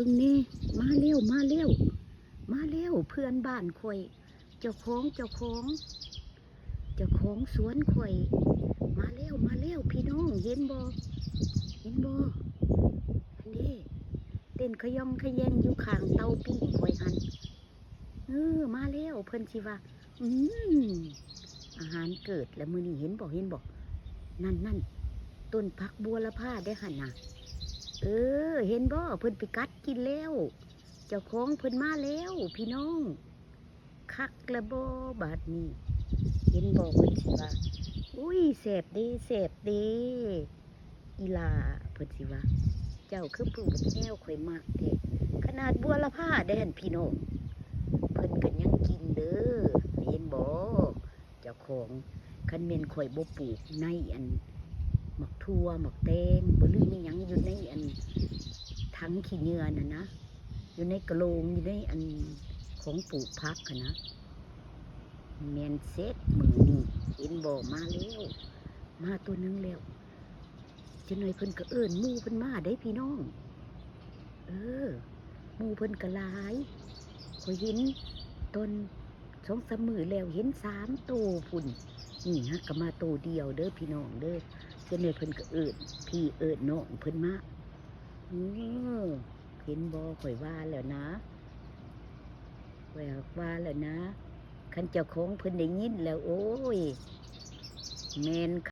บิ่งนี่มาเร็วมาเร็วมาเร็วเพื่อนบ้านข่อยเจ้าของสวนข่อยมาเร็วมาเร็วพี่น้องเห็นบ่อันนี้เต้นขยองขยงอยู่ข้างเตาปิ้งข่อยหันมาเร็วเพิ่นสิว่าอาหารเกิดแล้วมื้อนี้เห็นบ่นั่นต้นผักบัวละพาได้หั่นน่ะเห็นบ่เพิ่นไปกัดกินแล้วเจ้าของเพิ่นมาแล้วพี่น้องคักละบ่บาดนี้เห็นบ่เพิ่นสิว่าอุ้ยแซ่บเด้อีหล่าเพิ่นสิว่าเจ้าคือผู้บักแนวข่อยมักแท้ขนาดบัวละพาได้หั่นพี่น้องเพิ่นก็ยังกินเด้อเห็นบ่เจ้าของคันแม่นข่อยบ่ปลูกในอันหมักทั่วหมักแตงบ่ลืมมีหยังอยู่ในอันถังขี้เหงื่อน่ะนะอยู่ในกระโหลกอยู่ในอันของปลูกผักค่ะนะแม่นเซ็ตมื้อนี้เห็นบ่มาแล้วมาตัวนึงแล้วจังหน่อยเพิ่นก็เอิ้นหมู่เพิ่นมาได้พี่น้องหมู่เพิ่นก็หลายข่อยเห็นตอน2-3 มื้อแล้วเห็น3 โตวพุ่นนี่ฮะก็มาโตวเดียวเด้อพี่น้องเด้อจังหน่อยเพิ่นก็เอิ้นพี่เอิ้นน้องเพิ่นมาเห็นบ่ข่อยว่าแล้วนะคันเจ้าของเพิ่นได้ยินแล้วโอ้ยแม่น